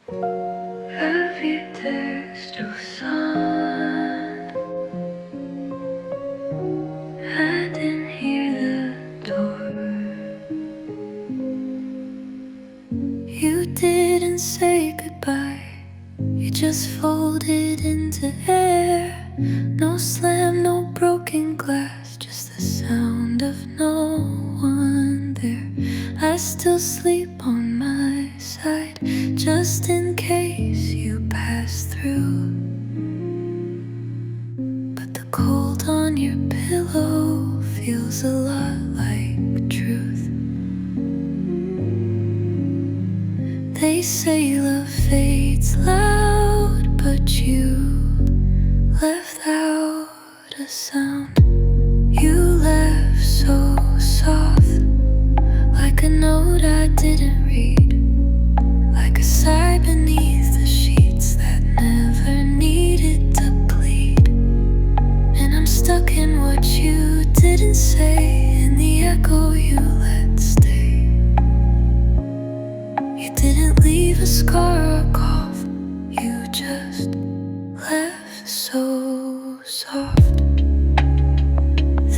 Heavy text of sun. I didn't hear the door. You didn't say goodbye. You just folded into air. No slam, no broken glass, just the sound of no one there. I still sleep on my side, just in case you pass through. But the cold on your pillow feels a lot like truth. They say love fades loud, but you left out a sound. You left so soft, like a note I didn't read, like a sigh beneath the sheets that never needed to bleed. And I'm stuck in what you didn't say, in the echo you let stay. You didn't leave a scar or cough, you just left so soft.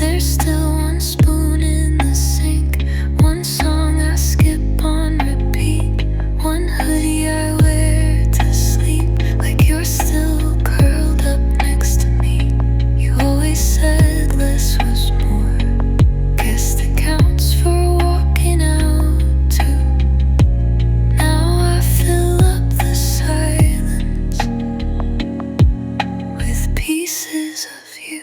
There's still one spoon in the sink, one song I skip on repeat, one hoodie I wear to sleep, like you're still curled up next to me. You always said less was more. Guess that counts for walking out too. Now I fill up the silence with pieces of you.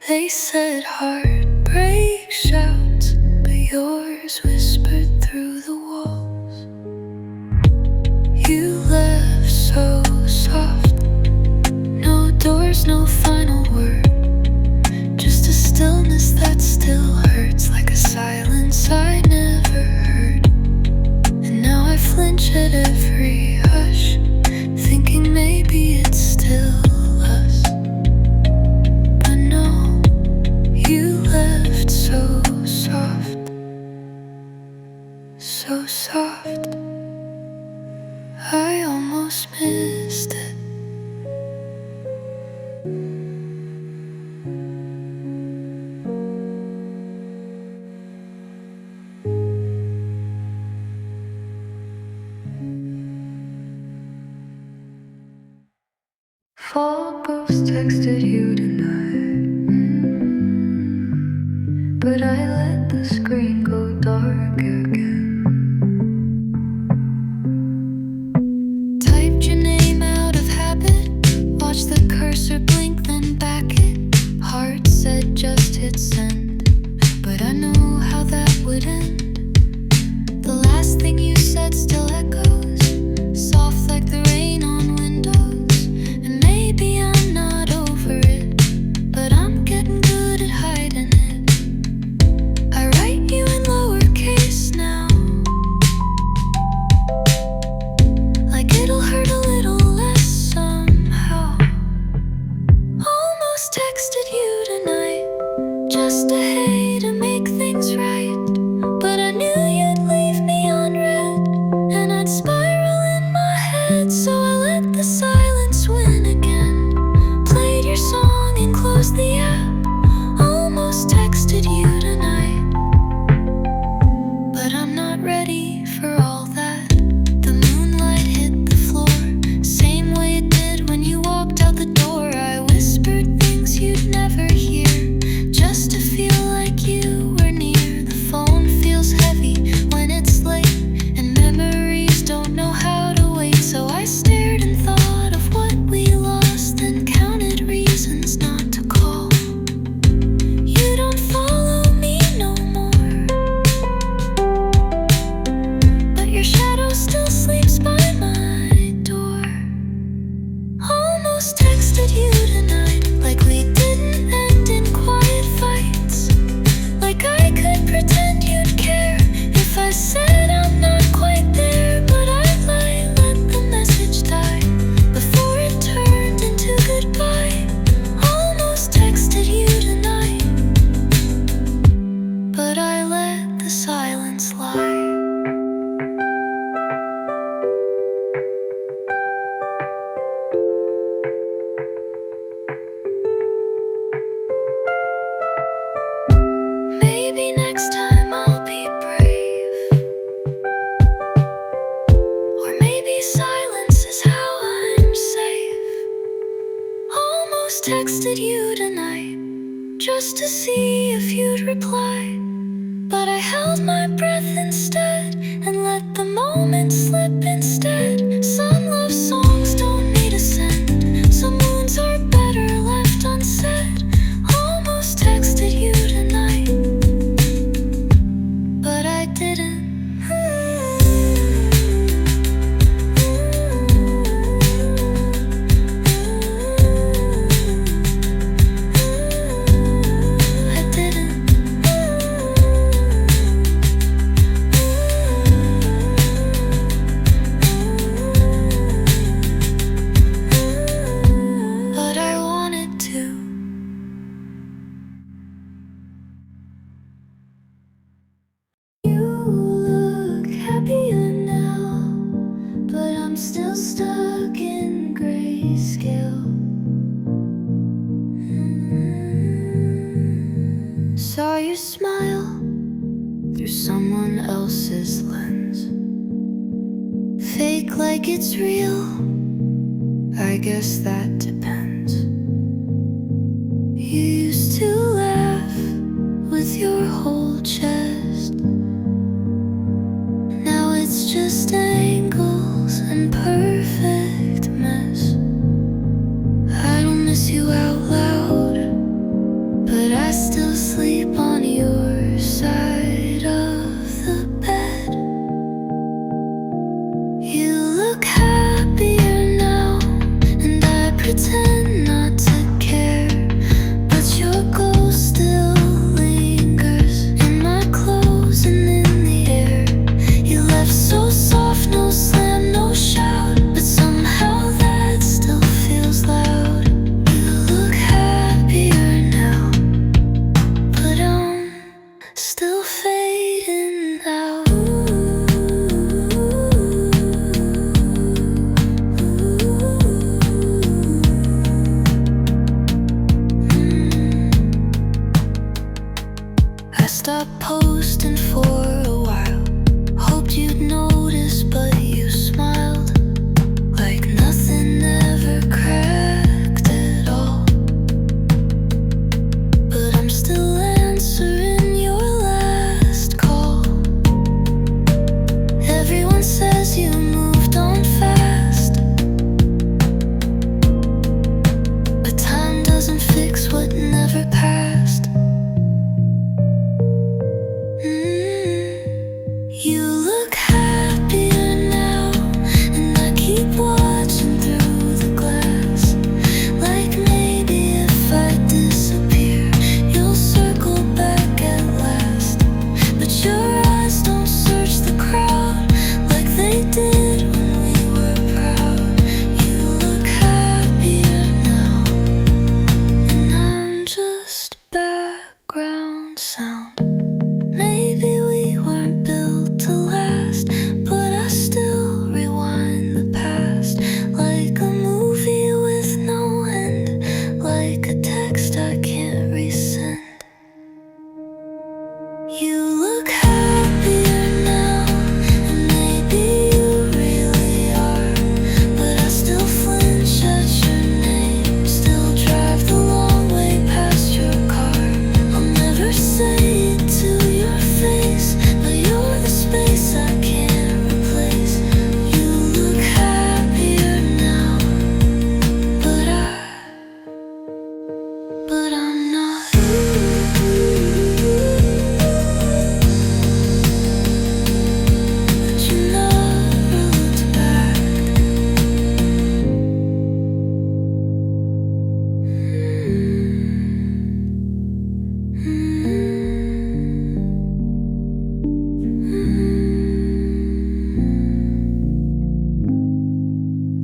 They said heartbreak shouts, but yours whispered through the walls. You left so soft, no doors, no final word, just a stillness that still hurts, like a silence I never heard. And now I flinch at every hush, thinking maybe it's still us. But no, you left so soft, so soft. I almost missed it. Fallproofs texted you tonight, but I let the screen go dark again. Typed your name out of habit, watched the cursor blink, then back it. Heart said just hit send, but I know how that would end. The last thing you said still echoes, soft like the rain on windows. And maybe I'm not over it, but I'm getting good at hiding it. I write you in lowercase now, like it'll hurt a little less somehow. Almost texted you tonight, just a hey to make things right, but I knew you'd leave me on red, and I'd spiral in my head, so I let the silence win again. Played your song and closed the app. Almost texted you tonight, but I'm not ready for all that. The moonlight hit the floor, same way it did when you walked out the door. I whispered things you'd never hear, just to feel like you were near. The phone feels heavy when it's late, and memories don't know how to wait. So I stared and thought almost texted you tonight just to see if you'd reply, but I held my breath instead and let the moment slip instead. Some love songs don't need a send, some wounds are better left unsaid. Almost texted you tonight, but I didn't. Still stuck in grayscale. Saw you smile through someone else's lens, fake like it's real, I guess that depends. You used to laugh with your whole chest, now it's just angles and perfect mess. I don't miss you out loud, but I still sleep on your side of the bed. You look happier now, and I pretend not to care, but your ghost still lingers in my clothes and in the air. You left so soft, no slam, no shout, but somehow that still feels loud. You look happier now, but I'm still fading out. I stopped posting for a while, hoped you'd notice, but you smiled like nothing ever cracked at all. But I'm still answering your last call. Everyone says you moved on fast, but time doesn't fix what never passed. You look happier now, and I keep watching through the glass, like maybe if I disappear, you'll circle back at last. But your eyes don't search the crowd like they did when we were proud. You look happier now, and I'm just background sound. Maybe we weren't built to last, but I still rewind the past like a movie with no end, like a text I can't resend. You look happier now, and maybe you really are, but I still flinch at your name, still drive the long way past your car. I'll never say it to your face, but you're the space I can't replace. You look happier now, but I'm not. But you never looked back.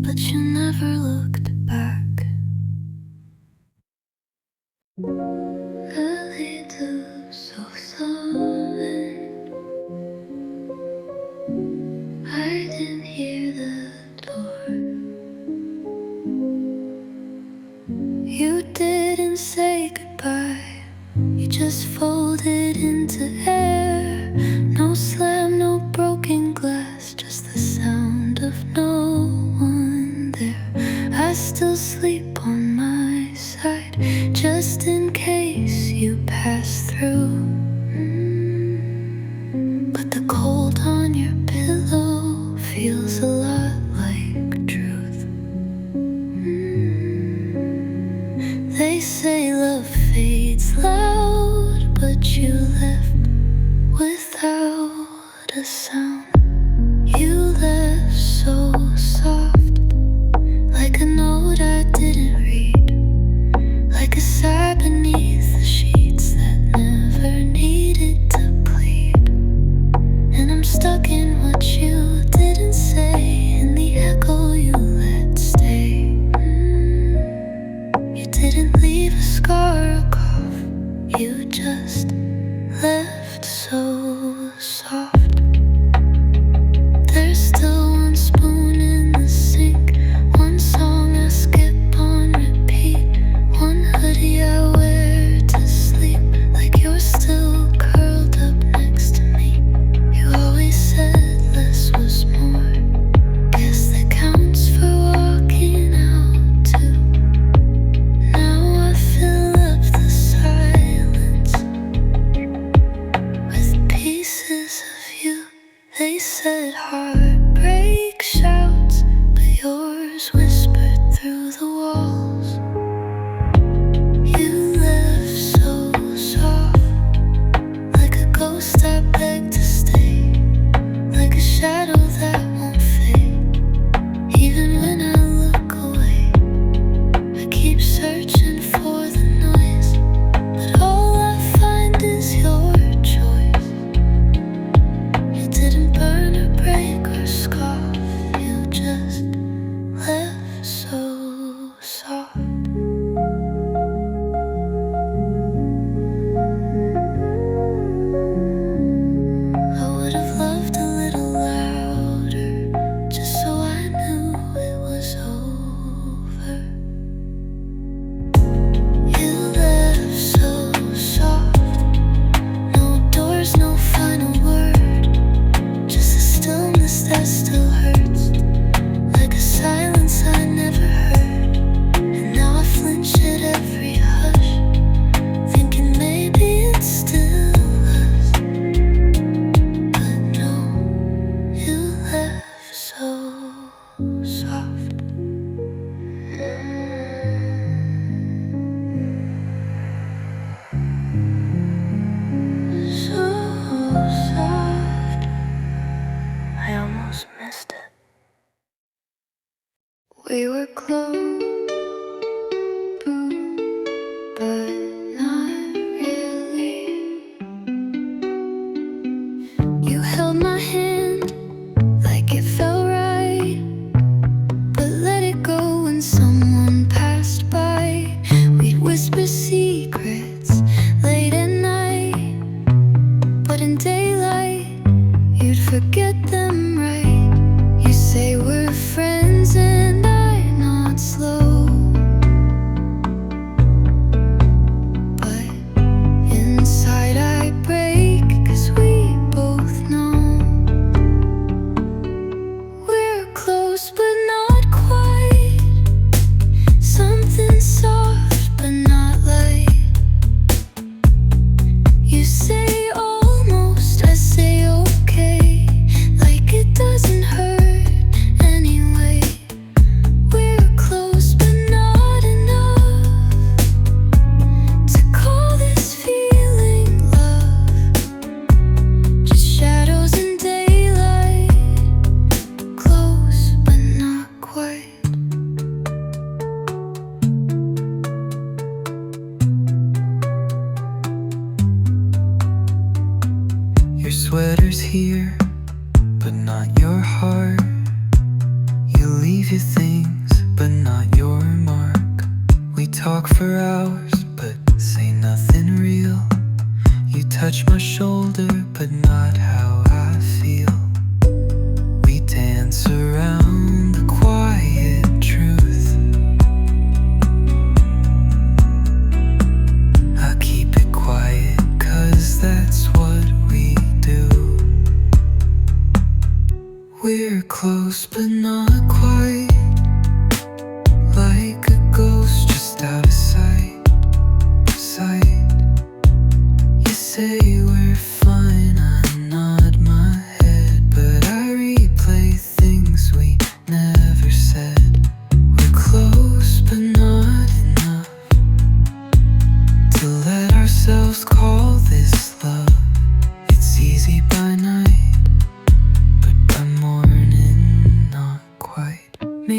But you never looked back. A little so sudden, I didn't hear the door. You didn't say goodbye, you just folded into air. No slam, no broken glass, just the sound of no one there. I still sleep on my side. pass through. But the cold on your pillow feels a lot like truth. They say love fades loud, but you left without a sound. You left so soft, like a note I didn't read, like a sigh beneath the sheets that never needed to plead. And I'm stuck in what you didn't say, in the echo you let stay. You didn't leave a scar or cough, you just left so soft. There's still one spoon in the sink, one song I skip on repeat, one hoodie I wear to sleep, like you're still curled up next to me. You always said less was more, guess that counts for walking out too. Now I fill up the silence with pieces of you. They said heartbreak shouts, but yours whispered through the walls. You left so soft, like a ghost I begged to stay, like a shadow that won't fade. Even when I look away, I keep searching for the noise, but all I find is your choice. You didn't burn or break or scoff, you just left so soft. I would have loved a little louder, just so I knew it was over. You left so soft, no doors, no final word, just a stillness that still hurts, like a silence I never heard. And now I flinch at every hush, thinking maybe it's still us. But no, you left so soft. So soft, I almost missed it. We were close, but not really. You held my hand like it felt right, but let it go when someone passed by. We'd whisper secrets late at night, but in daylight you'd forget them right. You say we're friends and I'm not slow, but inside I break, 'cause we both know we're close but not quite. Something soft but not light. You say almost, I say okay, like it doesn't hurt anyway. We're close but not enough to call this feeling love. Just shadows in daylight, close but not quite. Your sweater's here, but not your heart. You leave your things, but not your mark. We talk for hours, but say nothing real. You touch my shoulder, but not how I feel. We dance around the quiet truth. I keep it quiet, 'cause that's what we do. We're close but not quite, like a ghost just out of sight.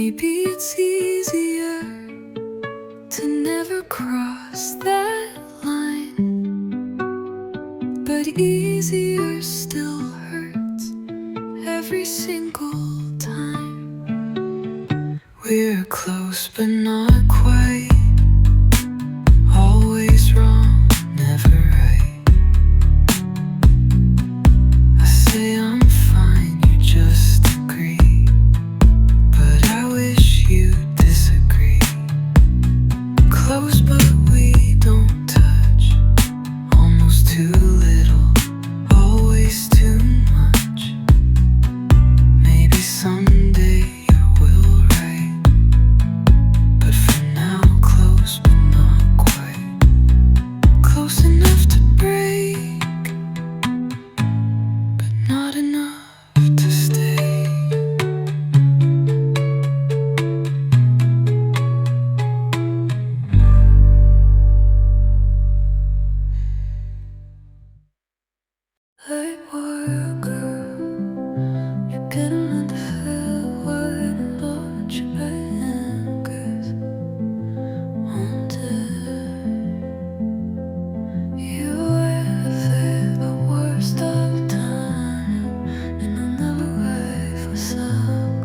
Maybe it's easier to never cross that line, but easier still hurts every single time. We're close but not quite, always wrong, never right. I say I'm fine, you just agree, but I wish you'd disagree. Close but we don't touch, almost too little, always too much. Maybe someday you will write, but for now close but not quite. Close enough to break, but not enough to stay. Light worker, you're getting at the fair word and launch your anchors wanted. You with it, but worst of time, and I'll never wait for some.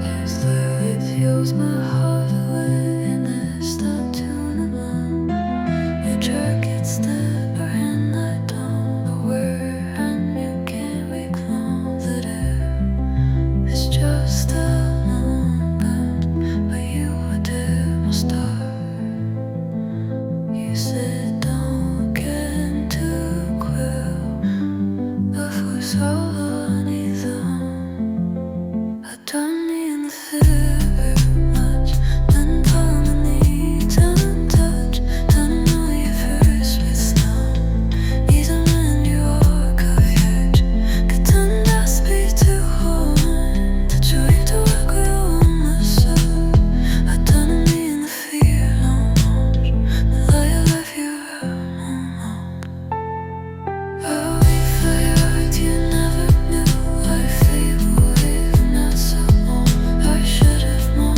Yes, it fuels my heart away, and it stop tuning on. You jerk it step and I don't know where, and you can't recall that it's just a moment, but you were there, my star. You said don't get too quick, but for so long either. I done me in the fear very much, then palm my knees untouched. Done know you first with snow, even when you walk off edge. Could turn that speed too hard, that you have to work on myself. I done me in the fear no more, the lie I left you alone. I'll be for yours, you never knew I fade away from that so long. I should have more,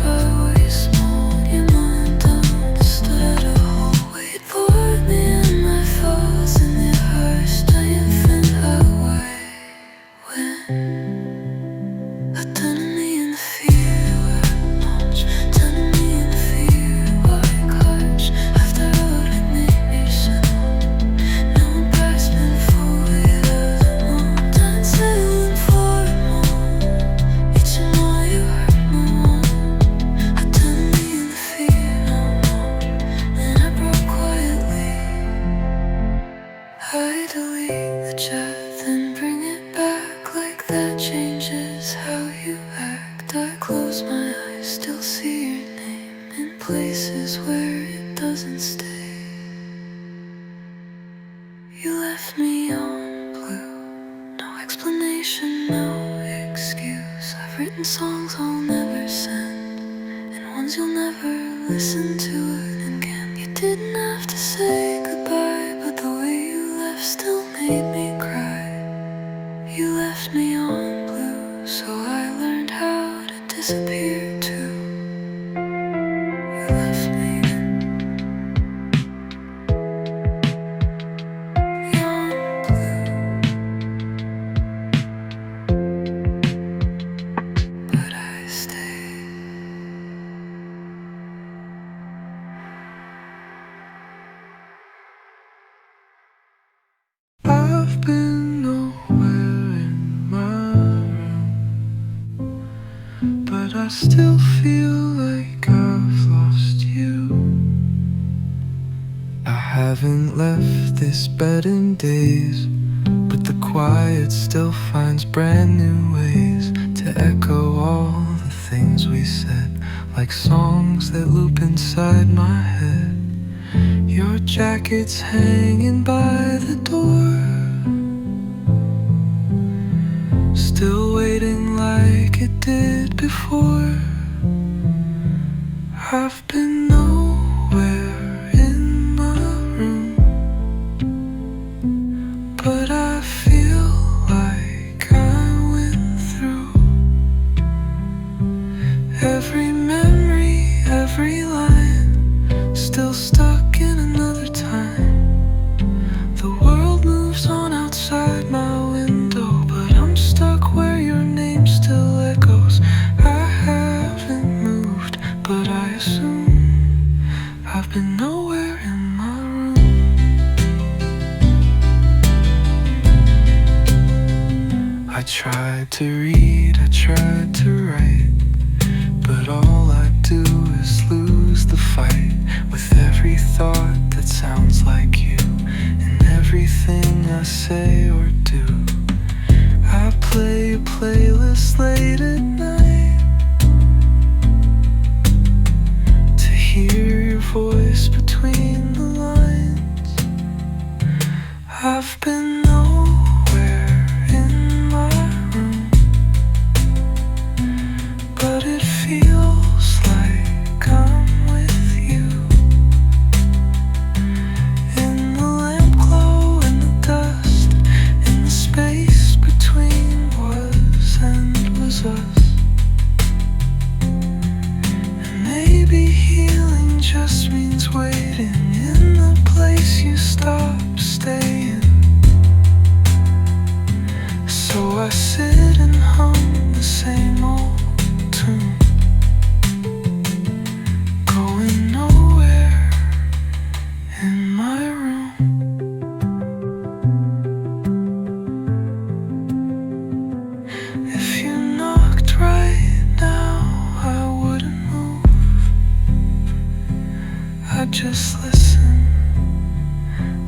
I always mold your mind understood a whole weight. Poured me in my faults and it hurts the infinite way. When I done me in the fear where launch, done me in the fear where clutch. After all it made me so. No price been for it more. Dancing for more. Each and all you hurt more. I done me in the fear no more. And I broke quietly. I delete the chat, then bring it back like that changes how you act. I close my eyes, still see your name in places where it doesn't stay. You left me on blue, no explanation, no excuse. I've written songs I'll never send, and ones you'll never listen to it again. You didn't have to say goodbye, but the way you left still made me cry. You left me on blue, so I learned how to disappear too. You left me on blue, but I stayed. I've been nowhere in my room, but I still feel like I've lost you. I haven't left this bed in days, but the quiet still finds brand new ways to echo all the things we said, like songs that loop inside my head. Your jacket's hanging by the door, still waiting like it did before. I've been nowhere in my room, but I feel like I tried to read, I tried to write, but all I do is lose the fight with every thought that sounds like you and everything I say or do. I play a playlist late at night to hear your voice between the lines. I've been nowhere in my room, but it feels like I'm with you. In the lamp glow and the dust, in the space between was and was us. And maybe healing just means waiting in the place you stopped staying. So I sit and hum the same old tune, going nowhere in my room. If you knocked right now, I wouldn't move. I'd just listen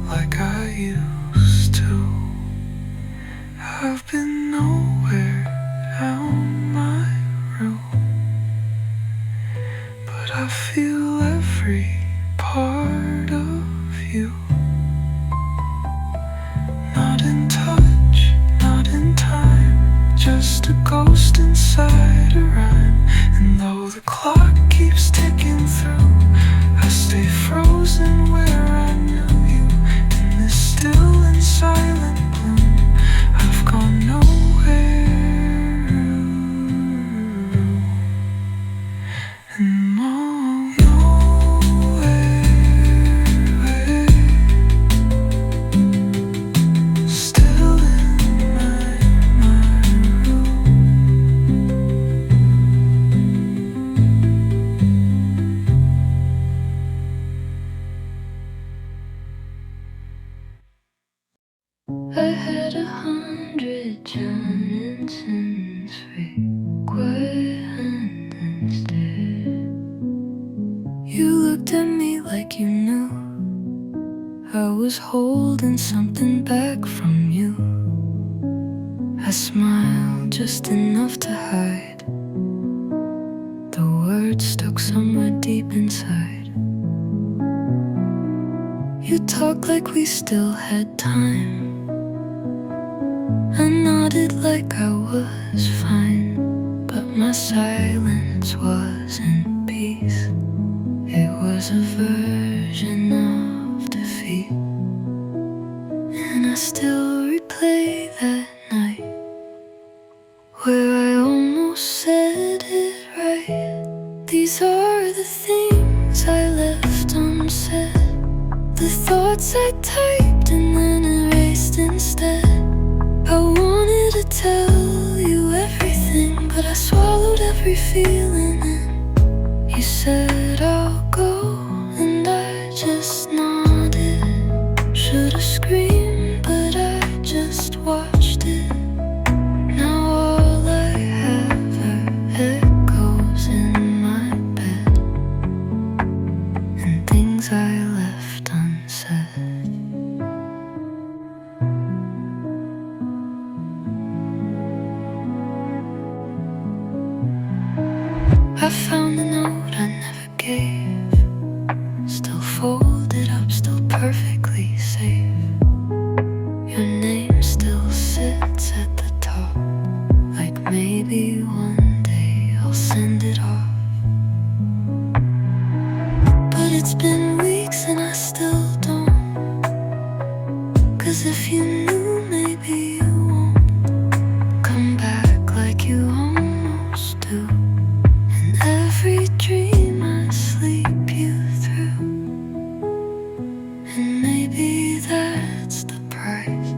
like I used to. I've been nowhere down my route, but I feel every part of you. Not in touch, not in time, just a ghost inside a rhyme. And though the clock keeps ticking through, I stay frozen where I knew you, in this still and silent bloom. I've gone nowhere and more nowhere, still in my room. I had 100 Johnsons frequent instead. You looked at me like you knew I was holding something back from you. I smiled just enough to hide the words stuck somewhere deep inside. You talked like we still had time. I nodded like I was fine, but my silence wasn't peace. It was a version of defeat. And I still replay that night where I almost said it right. These are the things I left unsaid, the thoughts I typed and then erased instead. I wanted to tell you everything, but I swallowed every feeling in. You said I'll go, and I just nodded. Should've screamed, but I just watched it. Now all I have are echoes in my bed, and things I left unsaid. I found the note I never gave, still folded up, still perfectly safe. Your name still sits at the top, like maybe one day I'll send it off. But it's been weeks and I still don't, 'cause if you knew, maybe you won't come back like you almost do. Every dream I sleep you through, and maybe that's the price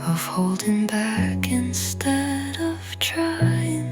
of holding back instead of trying.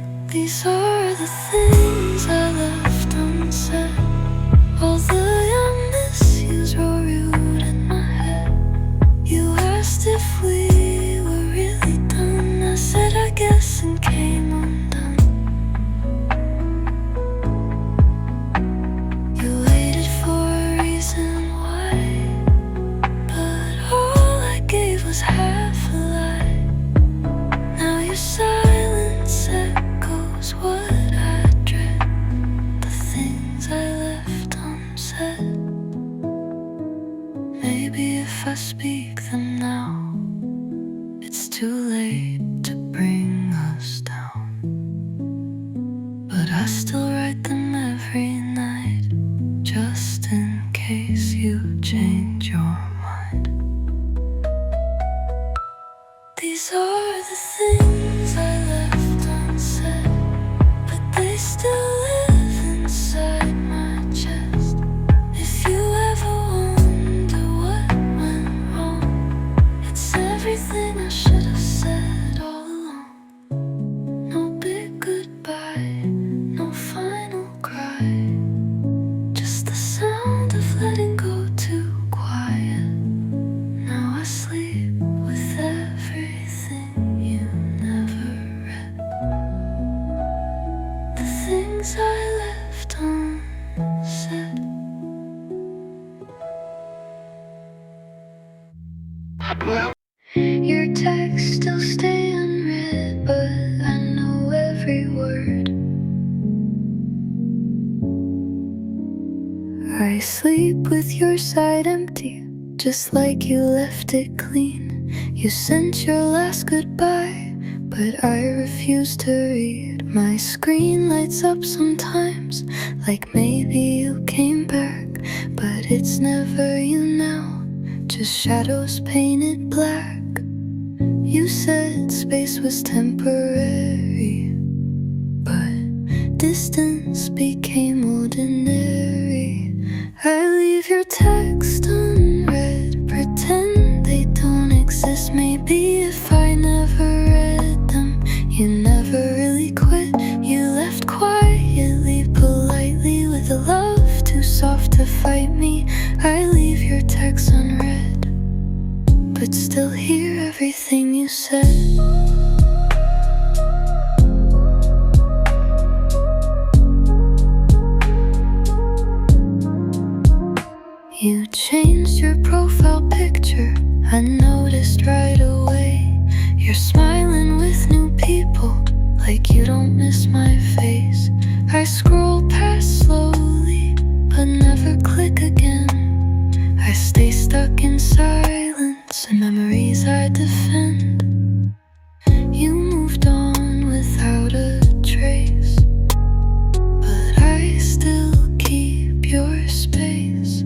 empty, just like you left it clean. You sent your last goodbye, but I refuse to read. My screen lights up sometimes, like maybe you came back, but it's never you now, just shadows painted black. You said space was temporary, but distance became ordinary. I leave your text unread, pretend they don't exist. Maybe if I never read them, you never really quit. You left quietly, politely, with a love too soft to fight me. I leave your text unread, but still hear everything you said. You changed your profile picture, I noticed right away. You're smiling with new people, like you don't miss my face. I scroll past slowly, but never click again. I stay stuck in silence and memories I defend. You moved on without a trace, but I still keep your space.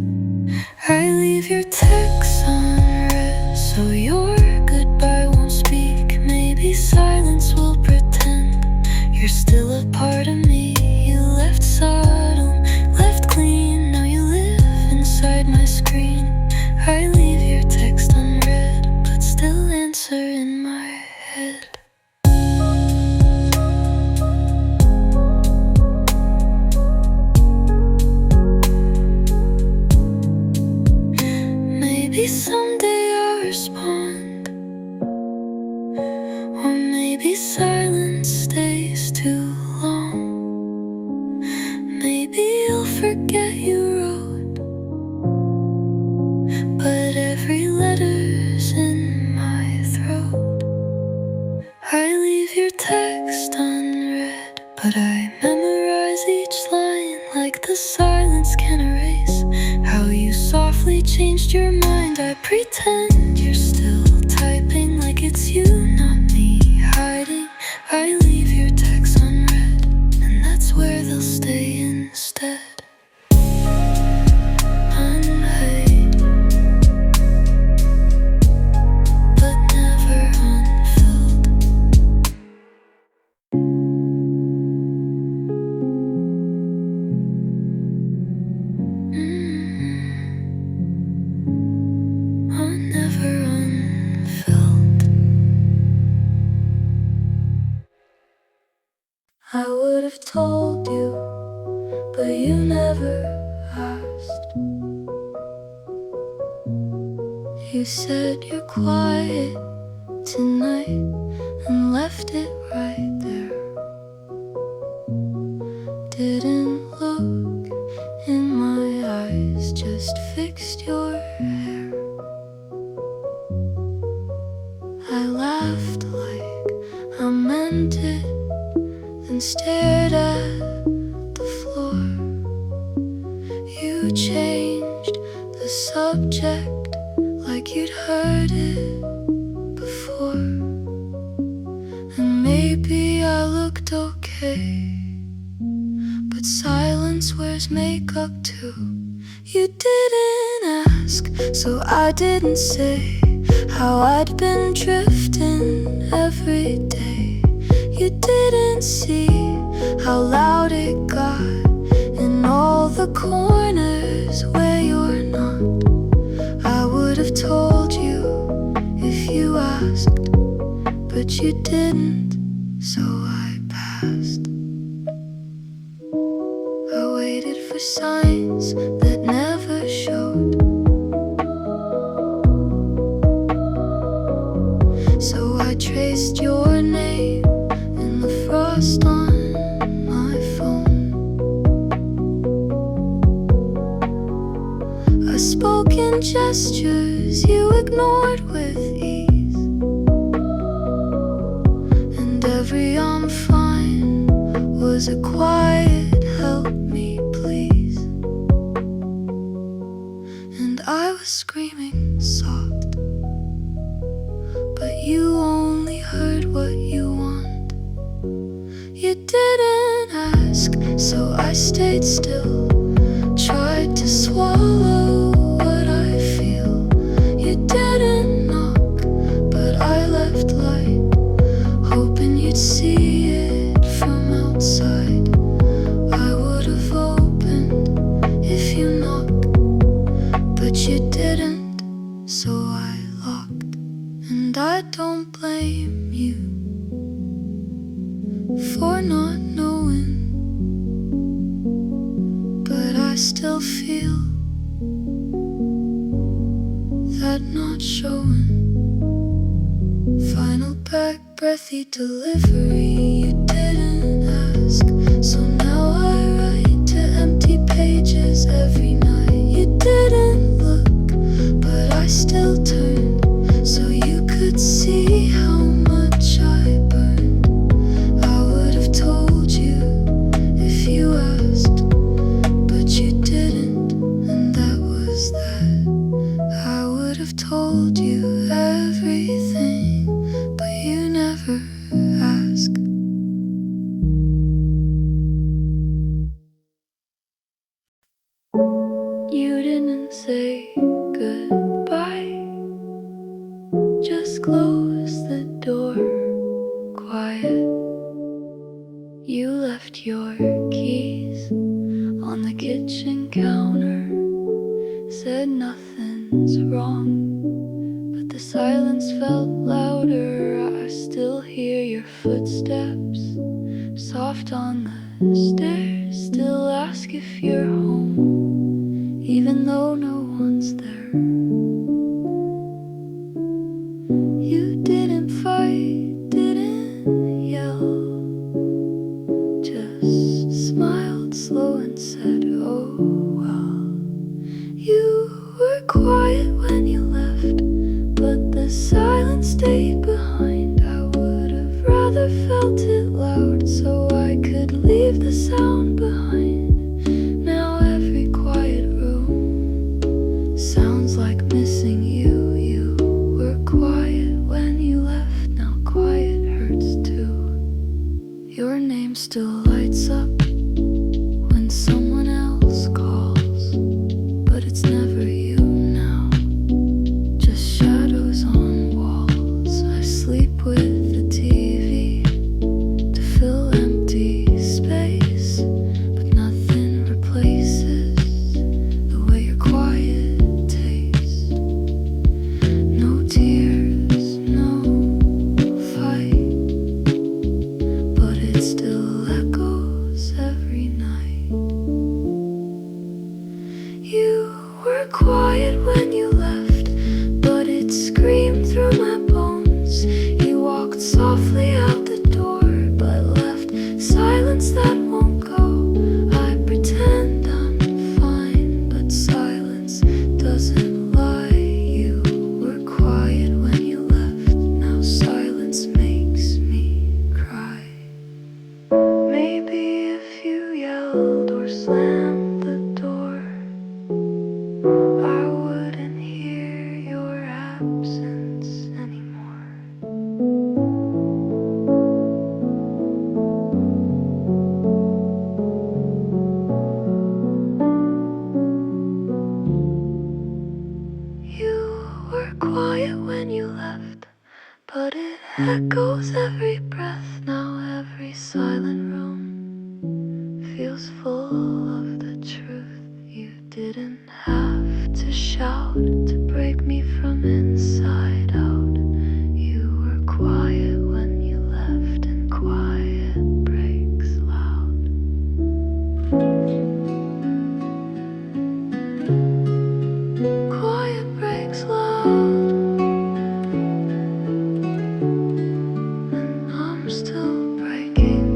I leave your texts unread, so your goodbye won't speak. Maybe silence will pretend you're still a part of me. You left subtle, left clean, now you live inside my screen. I leave your text unread, but still answer in my head. Maybe someday I'll respond, or maybe silence stays too long. Maybe you'll forget you wrote, but every letter's in my throat. I leave your text unread, but I memorize each line, like the silence can erase how you softly changed your mind. I pretend you're still typing, like it's you, not me, hiding. I leave your texts unread, and that's where they'll stay instead. Unread, but never unfilled. Never unfilled. I would have told you, but you never asked. You said you're quiet tonight and left it right there. Didn't look in my eyes, just fixed your hair. I laughed like I meant it, then stared at the floor. You changed the subject like you'd heard it before. And maybe I looked okay, but silence wears makeup too. You didn't ask, so I didn't say how I'd been drifting every day. You didn't see how loud it got in all the corners where you're not. I would have told you if you asked, but you didn't, so I passed. I waited for signs that never showed, so I traced your name in the frost on my phone. I spoke in gestures you ignored with ease, and every "I'm fine" was a quiet "help me please." And I was so I stayed still, tried to swallow what I feel. You didn't knock, but I left light, hoping you'd see it from outside. I would have opened if you knocked, but you didn't, so I locked. And I don't blame you for not knowing, but I still feel that not showing. Final back breathy delivery, you didn't ask, so now I write to empty pages every night. You didn't look, but I still turned, so you could see how much I burned. I would have told you if you asked, but you didn't, and that was that. I would have told you everything, but you never asked. You didn't say goodbye, just close the door quiet. You left your keys on the kitchen counter, said nothing's wrong, but the silence felt louder. I still hear your footsteps, soft on the stairs, still ask if you're home, even though no one's there. You didn't fight, didn't yell, just smiled slow and said, oh well. You were quiet when you left, but the silence stayed behind. I would have rather felt it loud, so I could leave the sound behind. Now every quiet room sounds like missing you. You were quiet when you left, now quiet hurts too. Your name still lights up when someone else calls, but it's never you now, just shadows on walls. I sleep with the TV to fill empty space, but nothing replaces the way your quiet tastes. No tears, no fight, but it still echoes every night. You were quiet when you left, but it screamed through my bones. You walked softly out the door, but left silence that won't go. I pretend I'm fine, but silence doesn't lie. You were quiet when you left, now silence makes me cry. Maybe if you yelled or slammed the door, I wouldn't hear your absence anymore. You were quiet when you left, but it echoes every breath. Now every silent room feels full of the truth. You didn't have to shout to break me from inside out. You were quiet when you left, and quiet breaks loud. Quiet breaks loud, and I'm still breaking.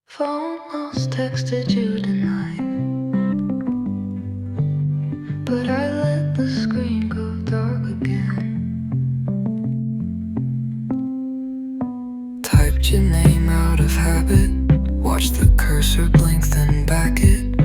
Phone calls texted you tonight, but I let the screen go dark again. Typed your name out of habit, watched the cursor blink then back it.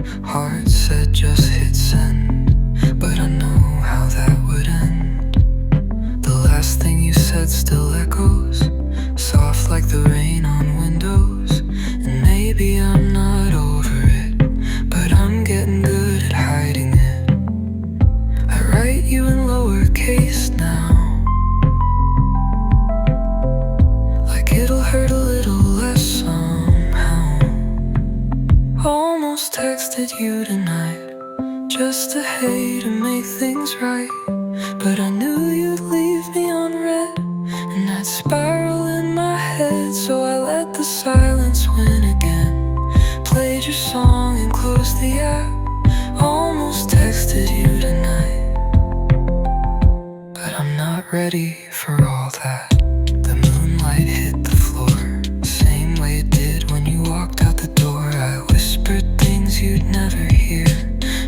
texted you tonight just to hate and make things right. But I knew you'd leave me on red, and I'd spiral in my head. So I let the silence win again, played your song and closed the app. Almost texted you tonight, but I'm not ready for all that. The moonlight hit the floor, same way it did when you walked out the door. I whispered things you'd never hear,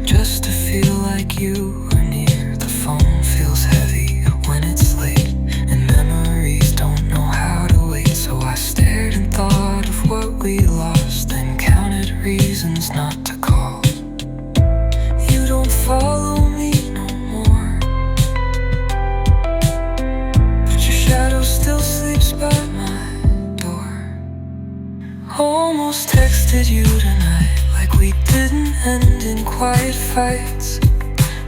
just to feel like you were near. The phone feels heavy when it's late, and memories don't know how to wait. So I stared and thought of what we lost, then counted reasons not to call. You don't follow me no more, but your shadow still sleeps by my door. Almost texted you tonight, like we didn't end in quiet fights,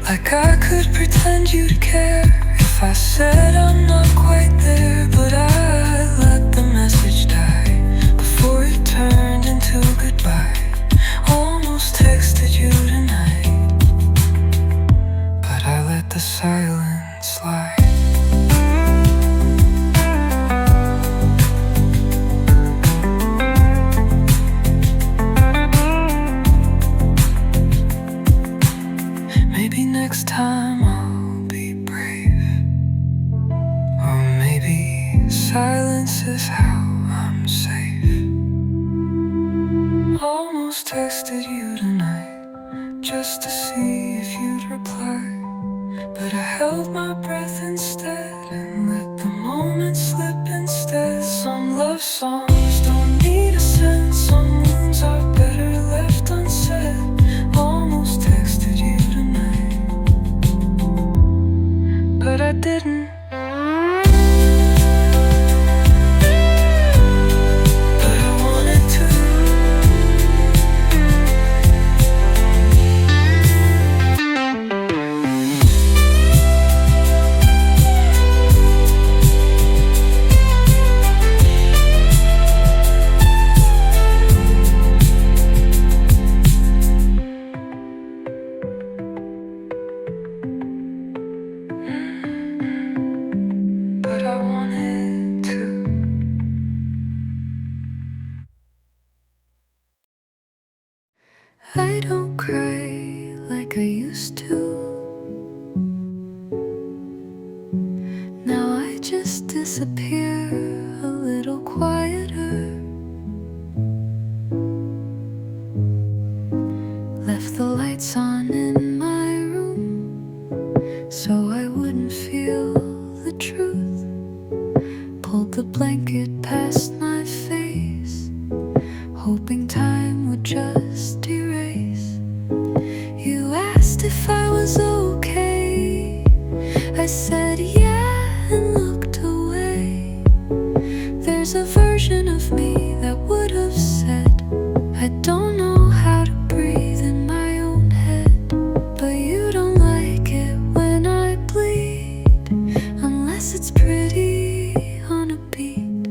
like I could pretend you'd care if I said I'm not quite there. But I let the message die before it turned into goodbye. Almost texted you tonight, but I let the silence slide. Maybe next time I'll be brave, or maybe silence is how I'm safe. Almost texted you tonight just to see if you'd reply, but I held my breath instead and let the moment slip instead. Some love songs don't need a sense, some wounds are better left unsaid. Almost texted you tonight, but I didn't. But I wanted to. But I wanted to. I don't cry like I used to. Now I just disappear a little quieter. Left the lights on in my room so I wouldn't feel the truth. Pulled the blanket past my face, hoping time would just erase. You asked if I was okay. I said yeah and looked away. There's a version of me that would have said, I don't know how to breathe in my own head. But you don't like it when I bleed, unless it's pretty on a beat.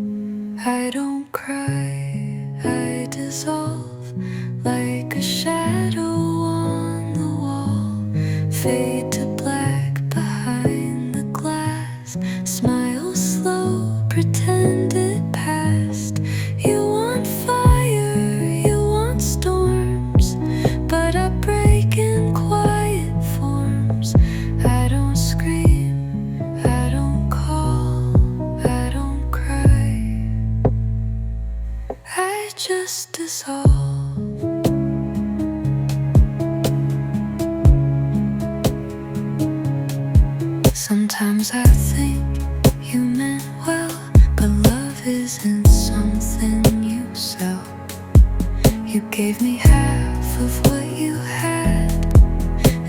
I don't cry, I dissolve like a shadow on the wall. Fade to black behind the glass. Smile slow, pretend it passed. You want fire, you want storms, but I break in quiet forms. I don't scream, I don't call, I don't cry. I just dissolve. Sometimes I think you meant well, but love isn't something you sell. You gave me half of what you had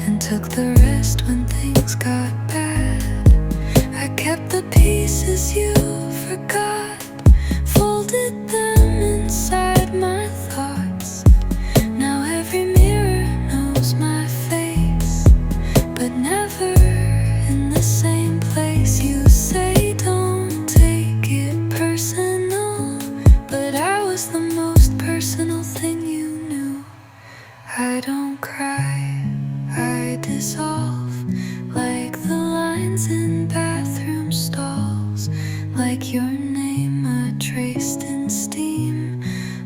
and took the rest when things got bad. I kept the pieces you forgot, folded them inside my thoughts. Now every mirror knows my face, but never in the same place. You say don't take it personal, but I was the most personal thing you knew. I don't cry, I dissolve like the lines in bathroom stalls, like your name traced in steam,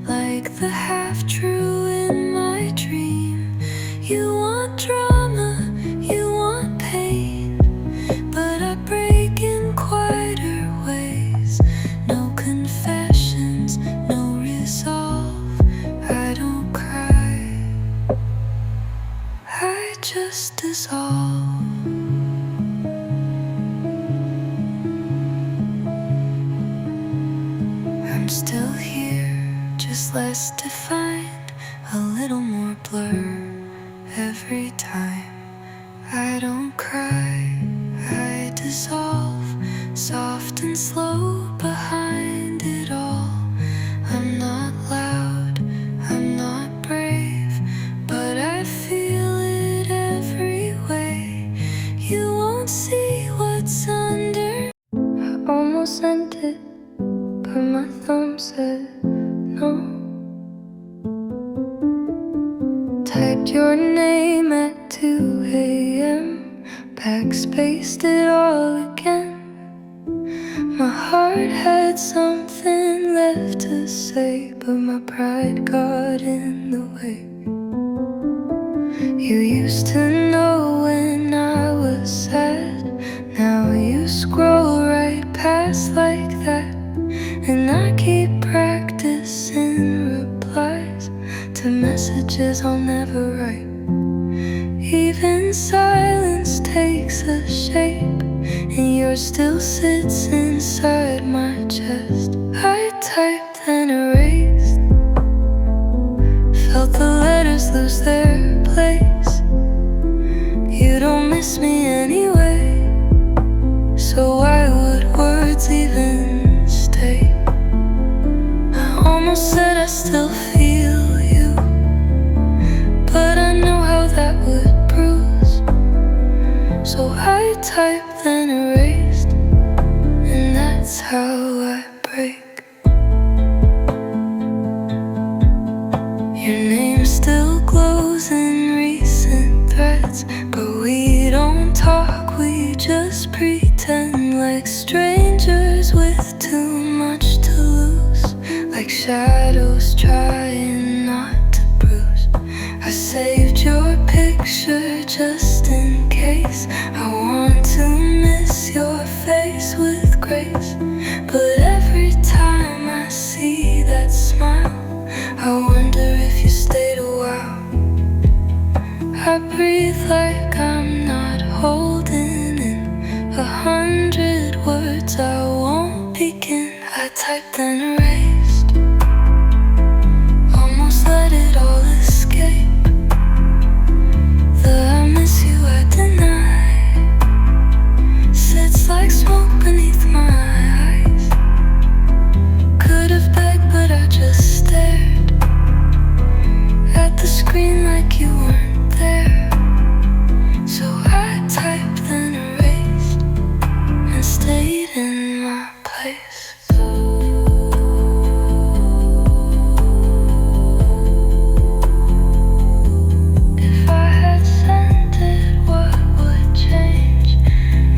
like the half-true in my dream. You want drama, you want pain, but I break in quieter ways. No confessions, no resolve. I don't cry, I just dissolve. I'm still here, just less defined, a little more blur every time. I don't cry, I dissolve, soft and slow behind it all. I'm not loud, I'm not brave, but I feel it every way. You won't see what's under. I almost sent it, but my thumb said no. Typed your name at 2 a.m., backspaced it all again. My heart had something left to say, but my pride got in the way. You used to know when I was sad, now you scroll right past like that. And I keep practicing replies to messages I'll never write. Even silence takes a shape, and yours still sits inside my chest. I typed and erased, felt the letters lose their place. You don't miss me anyway, so why would words even stay? I almost said I still feel you, but I know how that would bruise. So I typed then erased, and that's how I break. Your name still glows in recent threads, but we don't talk, we just pretend like strangers with too much to lose, like shadows trying not to bruise. I saved your picture just in case. I want to miss your face with grace, but every time I see that smile, I wonder if you stayed a while. I breathe like I'm not holding in 100 words I won't begin. I typed and erased, almost let it all escape. The I miss you I deny sits like smoke beneath my eyes. Could have begged, but I just stared at the screen like you weren't there. So I typed then erased and stayed in my place. If I had sent it, what would change?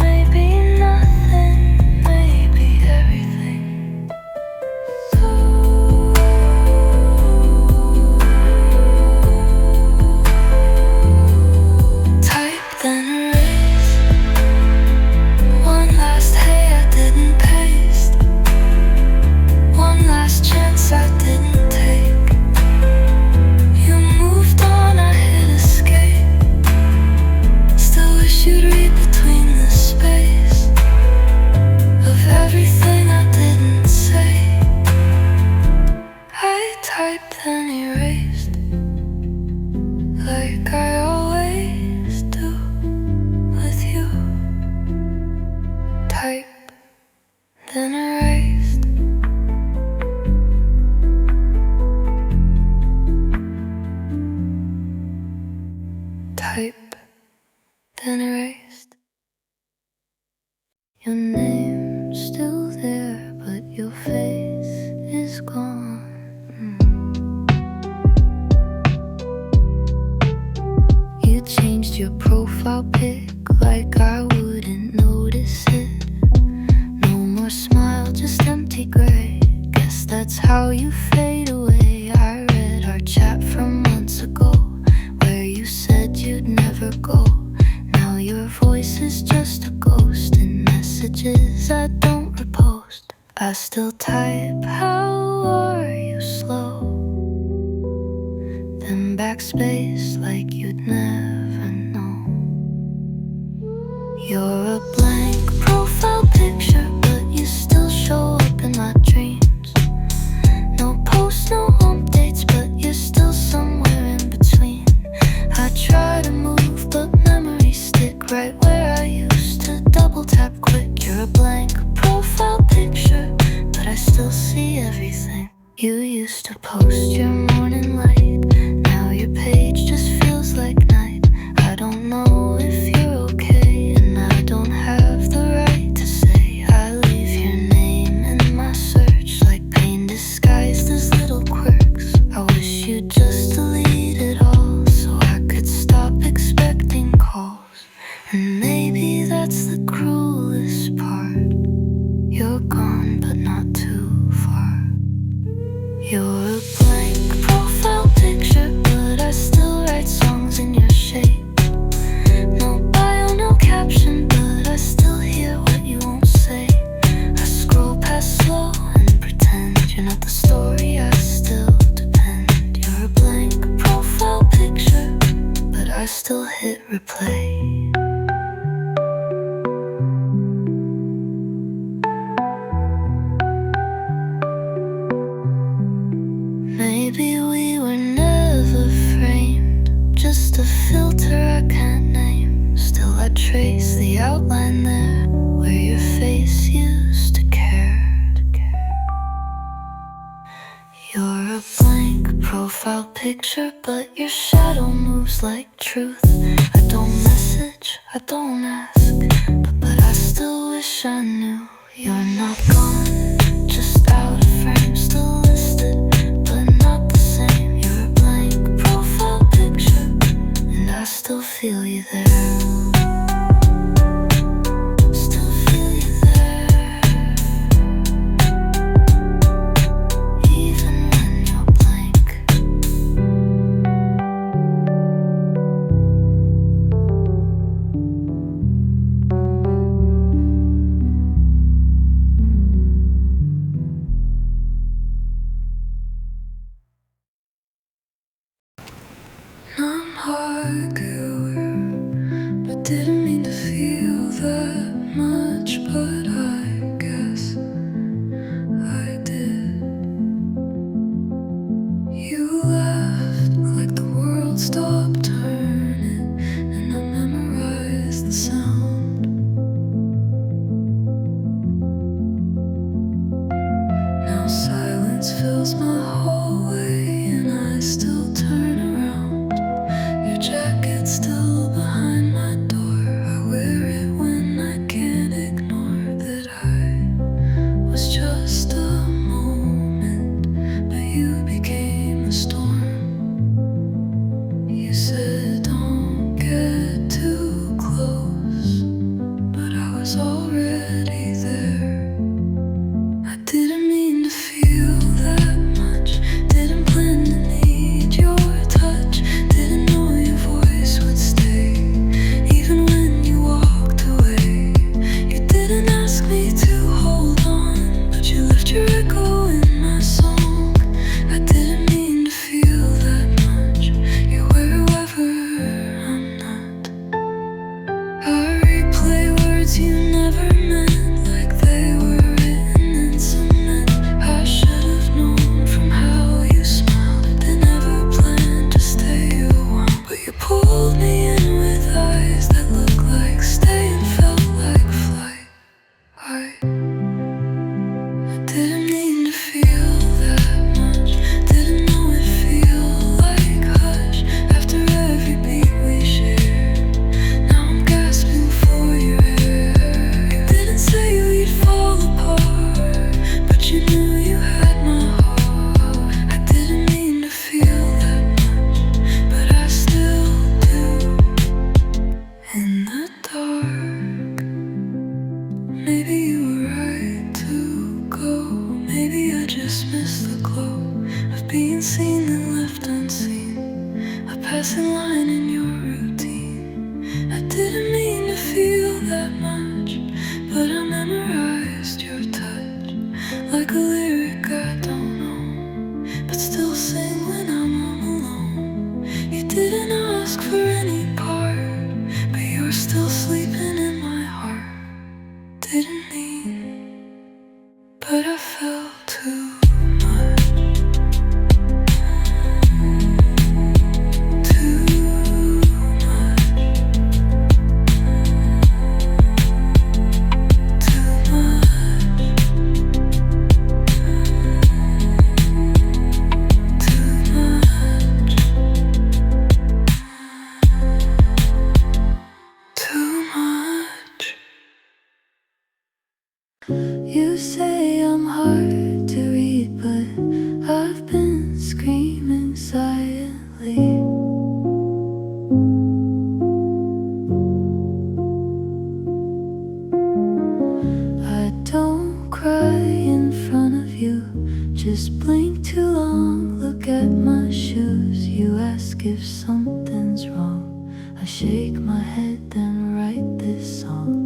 Maybe nothing, maybe everything. Type then erase, one last hey I didn't paste, one last chance I didn't take. You moved on, I hit escape, still wish you'd read between the space of everything I didn't say. I typed then erased, like I always do with you. Type then erased. Type then erased. Your name's still there, but your face is gone. backspace like you'd never know. You're a blank profile picture, but you still show up in my dreams. No posts, no updates, but you're still somewhere in between. I try to move, but memories stick right where I used to double tap quick. You're a blank profile picture, but I still see everything. You used to post your morning light, now your page just feels like night. I don't know if you're okay, and I don't have the right to say. I leave your name in my search like pain disguised as little quirks. I wish you'd just delete it all so I could stop expecting calls. And maybe that's the cruelest part. You're gone, but not too far. You're a blank profile picture, but I still write songs in your shape. No bio, no caption, but I still hear what you won't say. I scroll past slow and pretend you're not the story, I still depend. You're a blank profile picture, but I still hit replay. Maybe we were never framed, just a filter I can't name. Still I trace the outline there, where your face used to care. You're a blank profile picture, but your shadow moves like truth. I don't message, I don't ask, but I still wish I knew. You're not gone, just out of frame, still listed, but not the same. You're a blank profile picture, and I still feel you there. Still feel you there, even when you're blank. I'm hardcore, but didn't mean to feel that much, but I guess I did. You left like the world stopped turning, and I memorized the sound. Now silence fills my hallway, and I still turn around. Your jacket's still behind my door. I wear it when I can't ignore that I was just a moment, but you became a storm. You said don't get too close, but I was already there. I didn't mean to feel that much, didn't plan to need your touch, didn't know your voice would stay, even when you walked away. You didn't ask me to hold on, but you left your echo in my song. I didn't mean to feel that much, you're wherever I'm not. I replay words you never meant, like they were written in cement. I should have known from how you smiled, they never planned to stay a while, but you pulled me in with eyes that looked like stay and felt like flight. I didn't mean to feel that much, didn't know it feel like hush after every beat we shared. Now I'm gasping for your air. You didn't say we'd fall apart, but you knew you had my heart. I didn't mean to feel that much, but I still do. In the dark, maybe you were right to go. Maybe I just missed the glow of being seen and left unseen, a passing line in your routine. I didn't mean to feel that much, but I memorized your touch like a lyric I don't know, but still sing when I'm all alone. Didn't ask for any part, but you're still sleeping in my heart. Didn't mean, but I felt too much. Too much. Too much. Too much. Too much. You say I'm hard to read, but I've been screaming silently. I don't cry in front of you, just blink too long, look at my shoes. You ask if something's wrong, I shake my head, then write this song.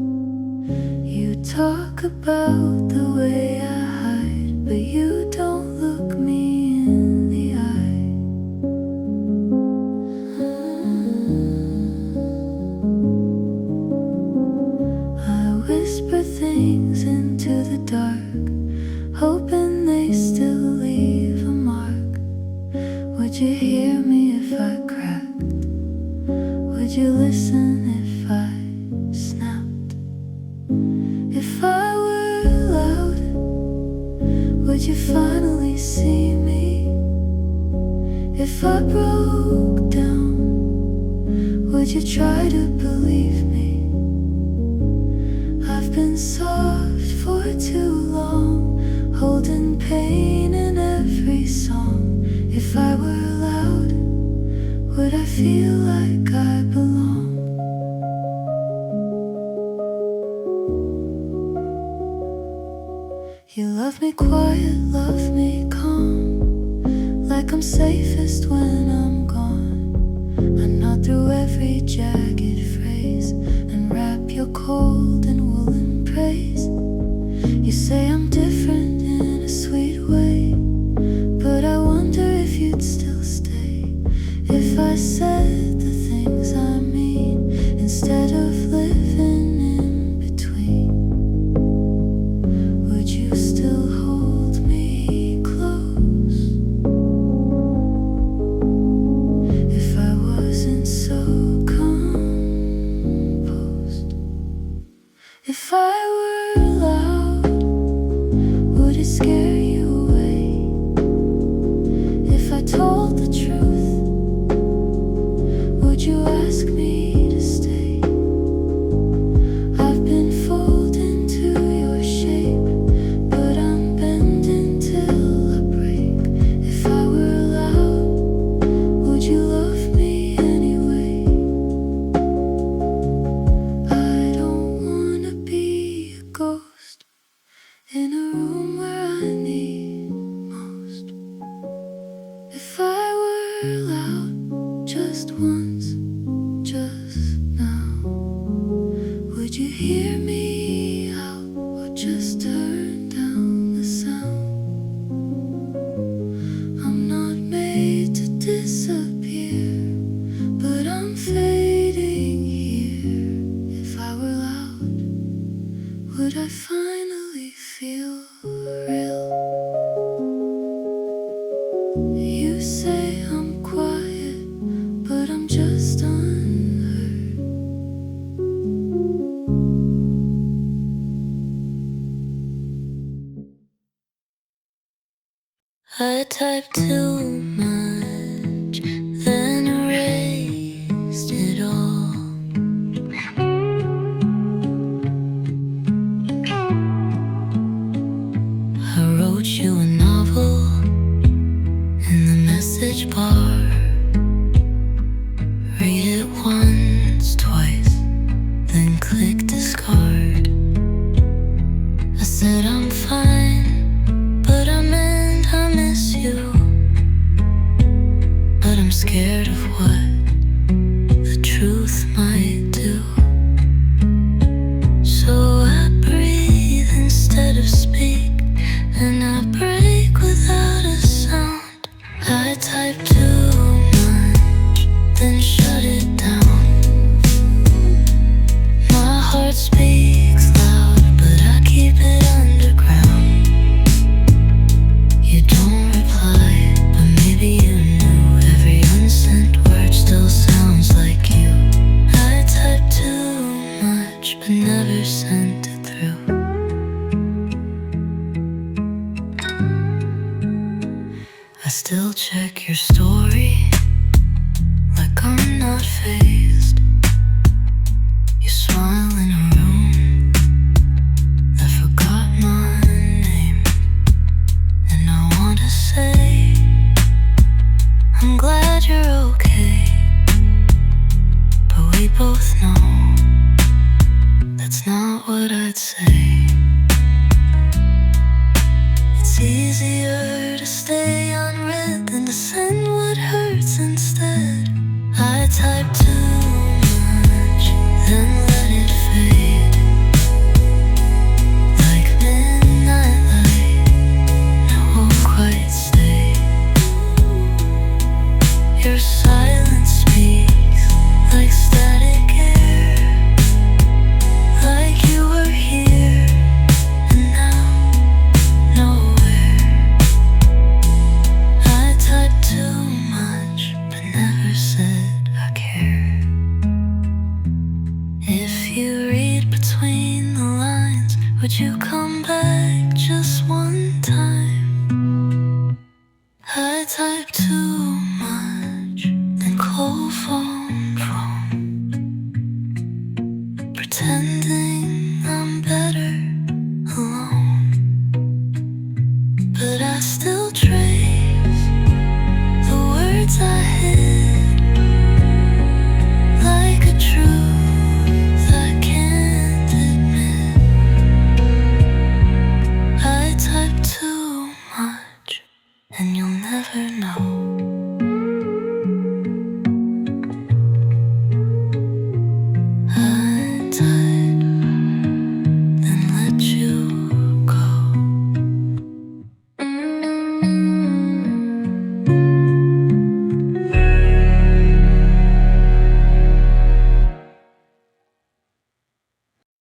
You talk about the way I hide, but you don't look me in the eye. I whisper things into the dark, hoping they still leave a mark. Would you hear me if I cracked? Would you listen if I snapped? If I were loud, would you finally see me? If I broke down, would you try to believe me? I've been soft for too long, holding pain in every song. If I were loud, would I feel like I belong? You love me quiet, love me calm, like I'm safest when I'm gone. I nod through every jagged phrase and wrap your cold in woolen praise. You say I'm different in a sweet way, but I wonder if you'd still stay if I said the things I mean instead of living in between. Would you still hold me close if I wasn't so composed? If I were loud, would it scare you away? If I told the truth, would you ask me to stay? I've been folded into your shape, but I'm bending till I break. If I were loud, would you love me anyway? I don't wanna be a ghost in a room where I need most. If I were loud just once, just now, would you hear me out or just turn down the sound? I'm not made to disappear, but I'm fading here. If I were loud, would I finally feel real? You say I'm quiet, but I'm just unheard. I typed too much, then erased it all. I wrote you a novel in the message bar. Read it once, twice, then click discard. I said I'm fine, but I meant I miss you. But I'm scared of what the truth might do. So I breathe instead of speak, and I break without a sound. I type too much, check your story like I'm not fazed. You smile in a room that forgot my name, and I wanna say I'm glad you're okay, but we both know that's not what I'd say. It's easier to stay unread than to send what hurts instead. I type too much, then let it fade. Like midnight light, I won't quite stay. Your silence speaks like static air, like you were here and now nowhere. I type too much, but never said I care. If you read between the lines, would you come back just one time? I type too much, then call phone, pretending I'm better alone. But I still trace the words I hid, like a truth I can't admit. I type too much, and you'll never know. I type, then let you go.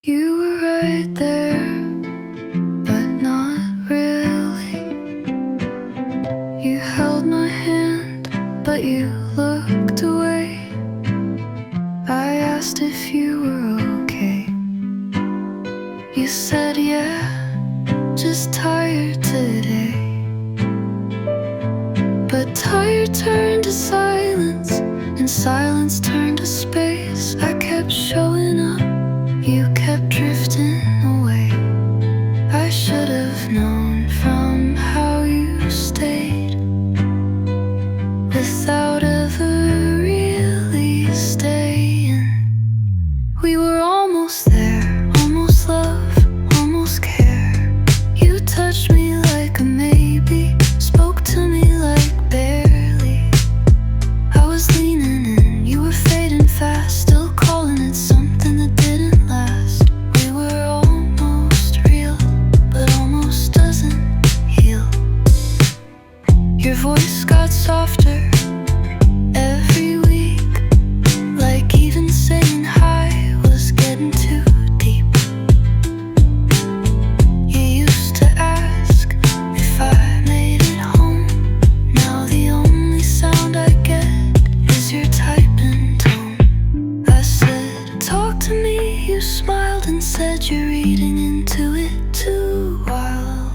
You were right there, but not really. You held my hand, but you looked away. I asked if you were okay. You said yeah, just tired today. But tired turned to silence, and silence turned to space. I kept showing up, you kept drifting away. I should have known from how you stayed, without ever really staying. We were almost there, almost love, almost care. You touched me like a maybe, spoke to me like barely. I was leaning in, you were fading fast, still calling it something that didn't last. We were almost real, but almost doesn't heal. Your voice got softer every week, like even saying hi was getting too deep. You used to ask if I made it home. Now the only sound I get is your typing tone. I said, talk to me, you smiled and said you're reading into it too wild.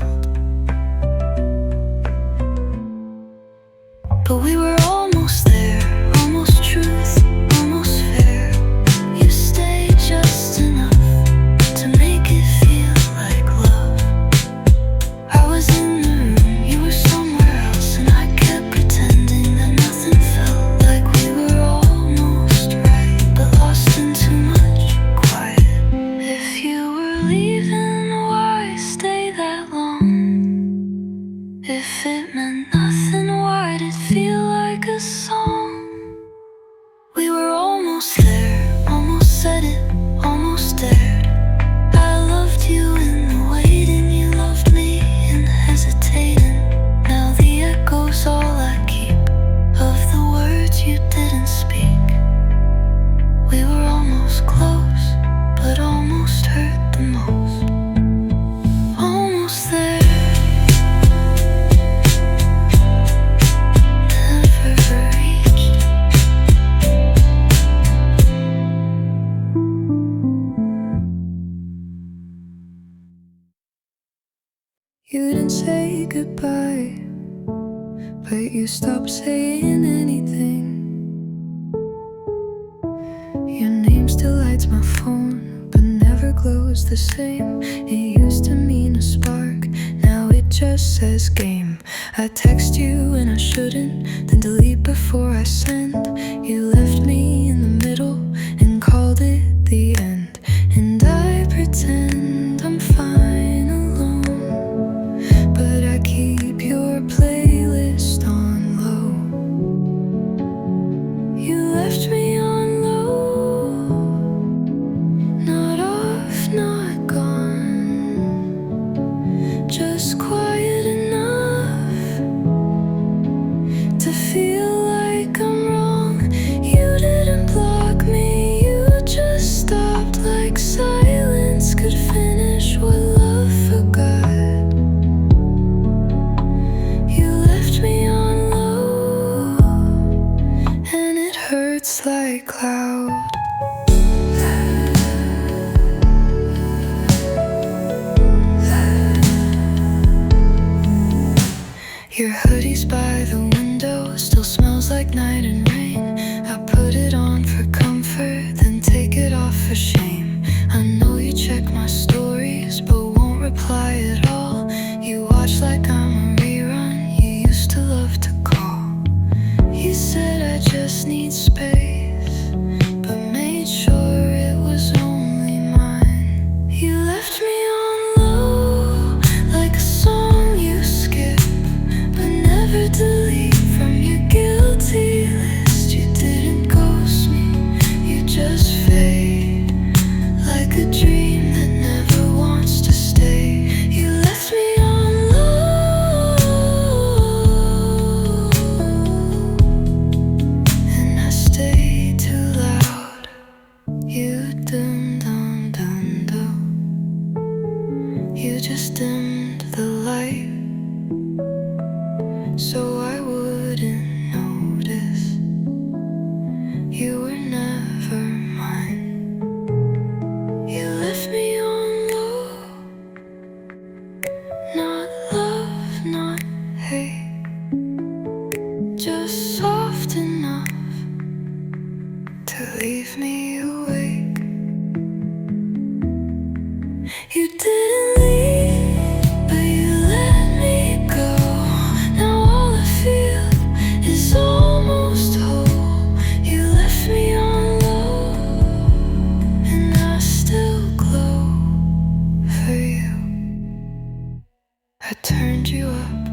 But we were almost there, almost truth, almost fair. You stayed just enough to make it feel like love. I was in the room, you were somewhere else, and I kept pretending that nothing felt like we were almost right, but lost in too much quiet. If you were leaving, why stay that long? If it meant nothing, why'd it feel like a song? We were almost there, almost said it, almost dared. I loved you in the waiting, you loved me in hesitating. Now the echo's all I keep of the words you didn't speak. We were almost close, but almost hurt the most. Almost there, never reached. You didn't say goodbye, but you stopped saying anything. Your name still lights my phone, but never glows the same. It used to mean a spark, now it just says game. I text you when I shouldn't, then delete before I send. You left me in the middle and called it the end. And I pretend I'm fine alone, but I keep your playlist on low. You left me on low, not off, not gone, just quiet enough to feel like I'm wrong. You didn't block me, you just stopped like silence could finish what love forgot. You left me on low, and it hurts like cloud. Your hoodie's by the window, still smells like night and rain. I put it on for comfort, then take it off for shame. I know you check my stories, but won't reply at all. You watch like I'm a rerun, you used to love to call. You said I just need space, but made sure it was only mine. You left me on low, like a song you skip but never delete from your guilty list. You didn't ghost me, you just fade like a dream that never wants to stay. You left me on low, and I stayed too loud. You dum dum dum dum, you just dimmed the light so I wouldn't notice. You were never mine. You left me on low, not love, not hate, just soft enough to leave me awake. You didn't leave, but you let me go. Now all I feel is almost whole. You left me on low, and I still glow for you. I turned you up